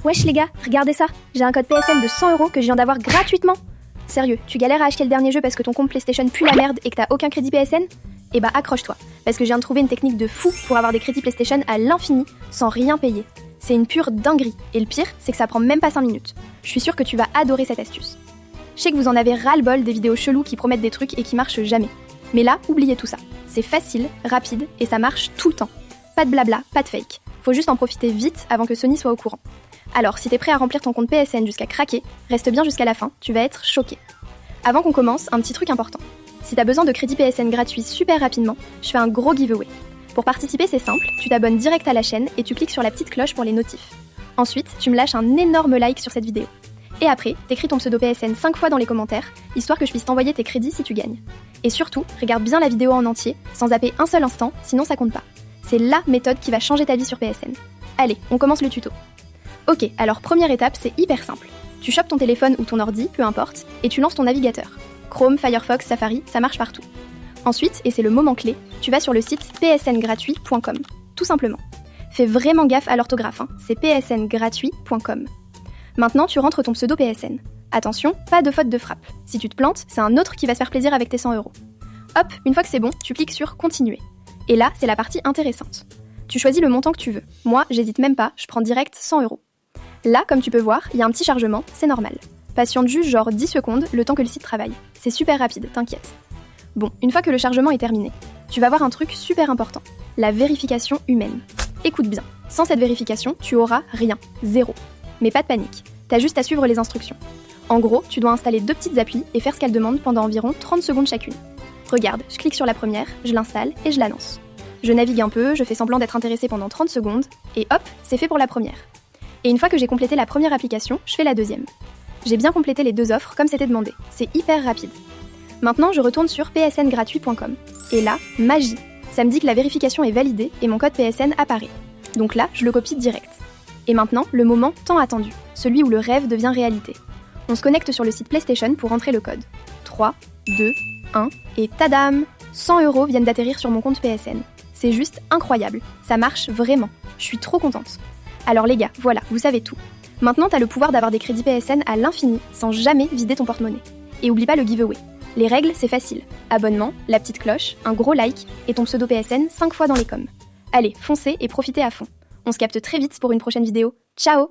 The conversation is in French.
Wesh les gars, regardez ça. J'ai un code PSN de 100€ que je viens d'avoir gratuitement. Sérieux, tu galères à acheter le dernier jeu parce que ton compte PlayStation pue la merde et que t'as aucun crédit PSN? Eh bah accroche-toi, parce que je viens de trouver une technique de fou pour avoir des crédits PlayStation à l'infini sans rien payer. C'est une pure dinguerie, et le pire, c'est que ça prend même pas 5 minutes. Je suis sûre que tu vas adorer cette astuce. Je sais que vous en avez ras-le-bol des vidéos cheloues qui promettent des trucs et qui marchent jamais. Mais là, oubliez tout ça. C'est facile, rapide, et ça marche tout le temps. Pas de blabla, pas de fake. Faut juste en profiter vite avant que Sony soit au courant. Alors, si t'es prêt à remplir ton compte PSN jusqu'à craquer, reste bien jusqu'à la fin, tu vas être choqué. Avant qu'on commence, un petit truc important. Si t'as besoin de crédit PSN gratuit super rapidement, je fais un gros giveaway. Pour participer, c'est simple, tu t'abonnes direct à la chaîne et tu cliques sur la petite cloche pour les notifs. Ensuite, tu me lâches un énorme like sur cette vidéo. Et après, t'écris ton pseudo PSN 5 fois dans les commentaires, histoire que je puisse t'envoyer tes crédits si tu gagnes. Et surtout, regarde bien la vidéo en entier, sans zapper un seul instant, sinon ça compte pas. C'est LA méthode qui va changer ta vie sur PSN. Allez, on commence le tuto. Ok, alors première étape, c'est hyper simple. Tu chopes ton téléphone ou ton ordi, peu importe, et tu lances ton navigateur. Chrome, Firefox, Safari, ça marche partout. Ensuite, et c'est le moment clé, tu vas sur le site psngratuit.com, tout simplement. Fais vraiment gaffe à l'orthographe, c'est psngratuit.com. Maintenant, tu rentres ton pseudo PSN. Attention, pas de faute de frappe. Si tu te plantes, c'est un autre qui va se faire plaisir avec tes 100€. Hop, une fois que c'est bon, tu cliques sur Continuer. Et là, c'est la partie intéressante. Tu choisis le montant que tu veux. Moi, j'hésite même pas, je prends direct 100€. Là, comme tu peux voir, il y a un petit chargement, c'est normal. Patiente juste genre 10 secondes, le temps que le site travaille. C'est super rapide, t'inquiète. Bon, une fois que le chargement est terminé, tu vas voir un truc super important, la vérification humaine. Écoute bien, sans cette vérification, tu auras rien, zéro. Mais pas de panique, t'as juste à suivre les instructions. En gros, tu dois installer 2 petites applis et faire ce qu'elles demandent pendant environ 30 secondes chacune. Regarde, je clique sur la première, je l'installe et je la lance. Je navigue un peu, je fais semblant d'être intéressée pendant 30 secondes, et hop, c'est fait pour la première. Et une fois que j'ai complété la première application, je fais la deuxième. J'ai bien complété les 2 offres comme c'était demandé, c'est hyper rapide. Maintenant, je retourne sur psngratuit.com. Et là, magie, ça me dit que la vérification est validée et mon code PSN apparaît. Donc là, je le copie direct. Et maintenant, le moment tant attendu, celui où le rêve devient réalité. On se connecte sur le site PlayStation pour entrer le code. 3, 2, 1, et tadam! 100€ viennent d'atterrir sur mon compte PSN. C'est juste incroyable, ça marche vraiment. Je suis trop contente. Alors les gars, voilà, vous savez tout. Maintenant, t'as le pouvoir d'avoir des crédits PSN à l'infini, sans jamais vider ton porte-monnaie. Et oublie pas le giveaway. Les règles, c'est facile. Abonnement, la petite cloche, un gros like, et ton pseudo PSN 5 fois dans les coms. Allez, foncez et profitez à fond. On se capte très vite pour une prochaine vidéo. Ciao!